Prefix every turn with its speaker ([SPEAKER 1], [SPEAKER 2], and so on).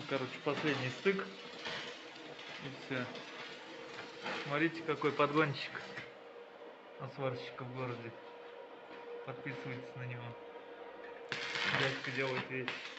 [SPEAKER 1] короче, последний стык. И все. Смотрите, какой подгонщик на сварщика в городе. Подписывайтесь на него. Дядька делает вещи.